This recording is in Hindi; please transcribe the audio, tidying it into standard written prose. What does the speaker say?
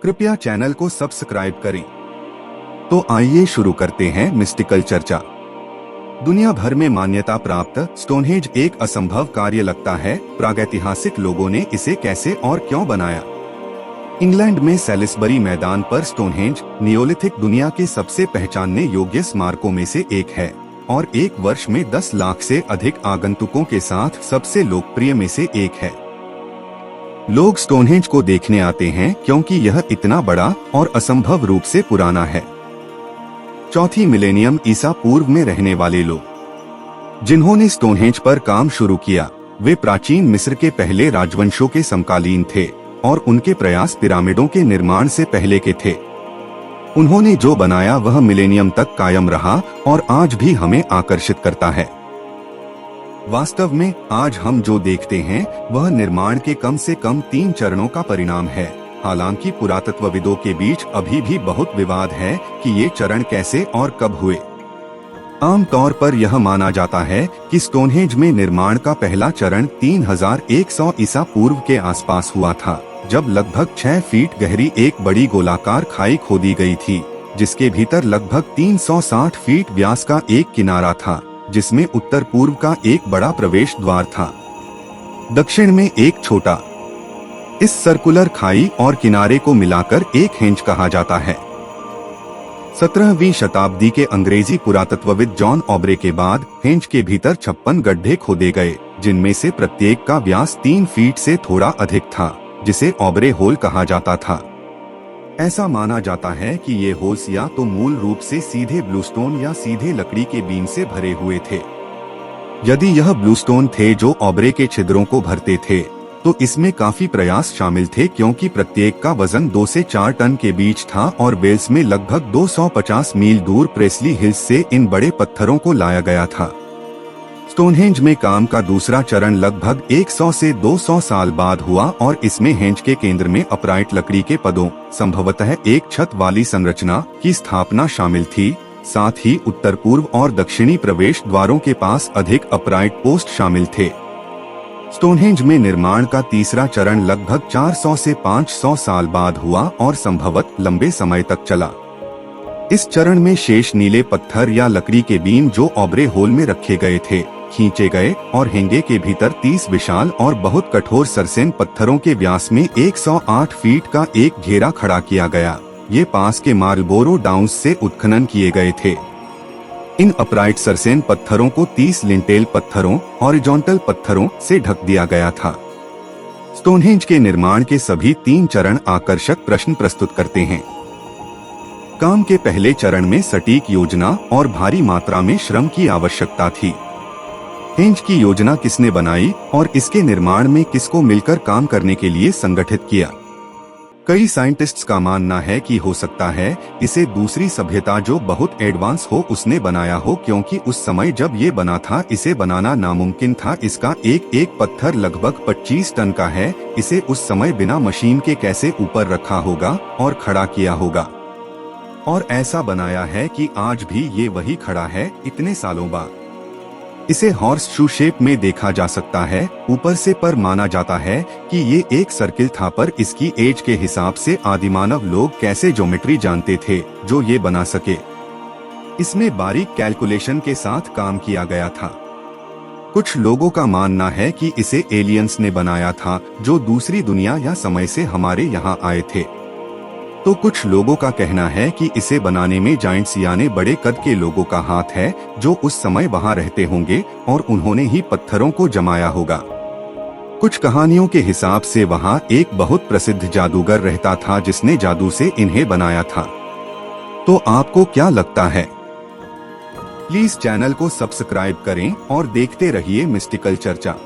कृपया चैनल को सब्सक्राइब करें। तो आइए शुरू करते हैं मिस्टिकल चर्चा। दुनिया भर में मान्यता प्राप्त स्टोनहेंज एक असंभव कार्य लगता है। प्रागैतिहासिक लोगों ने इसे कैसे और क्यों बनाया? इंग्लैंड में सैलिसबरी मैदान पर स्टोनहेंज नियोलिथिक दुनिया के सबसे पहचानने योग्य स्मारकों में से एक है और एक वर्ष में 10 लाख से अधिक आगंतुकों के साथ सबसे लोकप्रिय में से एक है। लोग स्टोनहेंज को देखने आते हैं क्योंकि यह इतना बड़ा और असंभव रूप से पुराना है। चौथी मिलेनियम ईसा पूर्व में रहने वाले लोग जिन्होंने स्टोनहेंज पर काम शुरू किया, वे प्राचीन मिस्र के पहले राजवंशों के समकालीन थे और उनके प्रयास पिरामिडों के निर्माण से पहले के थे। उन्होंने जो बनाया वह मिलेनियम तक कायम रहा और आज भी हमें आकर्षित करता है। वास्तव में आज हम जो देखते हैं वह निर्माण के कम से कम 3 चरणों का परिणाम है। हालांकि पुरातत्वविदों के बीच अभी भी बहुत विवाद है कि ये चरण कैसे और कब हुए। आमतौर पर यह माना जाता है कि स्टोनहेंज में निर्माण का पहला चरण 3100 ईसा पूर्व के आसपास हुआ था, जब लगभग 6 फीट गहरी एक बड़ी गोलाकार खाई खोदी गई थी, जिसके भीतर लगभग 360 फीट व्यास का एक किनारा था, जिसमें उत्तर पूर्व का एक बड़ा प्रवेश द्वार था, दक्षिण में एक छोटा। इस सर्कुलर खाई और किनारे को मिलाकर एक हेंज कहा जाता है। 17वीं शताब्दी के अंग्रेजी पुरातत्वविद जॉन ऑब्रे के बाद हेंज के भीतर 56 गड्ढे खोदे गए, जिनमें से प्रत्येक का व्यास 3 फीट से थोड़ा अधिक था, जिसे ऑब्रे होल कहा जाता था। ऐसा माना जाता है कि ये होल्स या तो मूल रूप से सीधे ब्लूस्टोन या सीधे लकड़ी के बीम से भरे हुए थे। यदि यह ब्लूस्टोन थे जो ऑब्रे के छिद्रों को भरते थे, तो इसमें काफी प्रयास शामिल थे क्योंकि प्रत्येक का वजन 2 से 4 टन के बीच था और वेल्स में लगभग 250 मील दूर प्रेस्ली हिल्स से इन बड़े पत्थरों को लाया गया था। स्टोनहेंज में काम का दूसरा चरण लगभग 100 से 200 साल बाद हुआ और इसमें हेंज के केंद्र में अपराइट लकड़ी के पदों, संभवतः एक छत वाली संरचना की स्थापना शामिल थी। साथ ही उत्तर पूर्व और दक्षिणी प्रवेश द्वारों के पास अधिक अपराइट पोस्ट शामिल थे। स्टोनहेंज में निर्माण का तीसरा चरण लगभग 400 से 500 साल बाद हुआ और संभवतः लंबे समय तक चला। इस चरण में शेष नीले पत्थर या लकड़ी के बीम जो ऑब्रे होल में रखे गए थे, खींचे गए और हेंगे के भीतर 30 विशाल और बहुत कठोर सरसेन पत्थरों के व्यास में 108 फीट का एक घेरा खड़ा किया गया। ये पास के मार्लबोरो डाउन्स से उत्खनन किए गए थे। इन अपराइट सरसेन पत्थरों को 30 लिंटेल पत्थरों, हॉरिजॉन्टल पत्थरों से ढक दिया गया था। स्टोनहेंज के निर्माण के सभी 3 चरण आकर्षक प्रश्न प्रस्तुत करते हैं। काम के पहले चरण में सटीक योजना और भारी मात्रा में श्रम की आवश्यकता थी। हेंज की योजना किसने बनाई और इसके निर्माण में किसको मिलकर काम करने के लिए संगठित किया? कई साइंटिस्ट्स का मानना है कि हो सकता है इसे दूसरी सभ्यता जो बहुत एडवांस हो उसने बनाया हो, क्योंकि उस समय जब ये बना था इसे बनाना नामुमकिन था। इसका एक एक पत्थर लगभग 25 टन का है। इसे उस समय बिना मशीन के कैसे ऊपर रखा होगा और खड़ा किया होगा, और ऐसा बनाया है कि आज भी ये वही खड़ा है इतने सालों बाद। इसे हॉर्स शू शेप में देखा जा सकता है ऊपर से, पर माना जाता है कि ये एक सर्किल था। पर इसकी एज के हिसाब से आदिमानव लोग कैसे ज्योमेट्री जानते थे जो ये बना सके? इसमें बारीक कैलकुलेशन के साथ काम किया गया था। कुछ लोगों का मानना है कि इसे एलियंस ने बनाया था जो दूसरी दुनिया या समय से हमारे यहाँ आए थे। तो कुछ लोगों का कहना है कि इसे बनाने में जायंट्स यानी बड़े कद के लोगों का हाथ है जो उस समय वहां रहते होंगे और उन्होंने ही पत्थरों को जमाया होगा। कुछ कहानियों के हिसाब से वहां एक बहुत प्रसिद्ध जादूगर रहता था जिसने जादू से इन्हें बनाया था। तो आपको क्या लगता है? प्लीज चैनल को सब्सक्राइब करें और देखते रहिए मिस्टिकल चर्चा।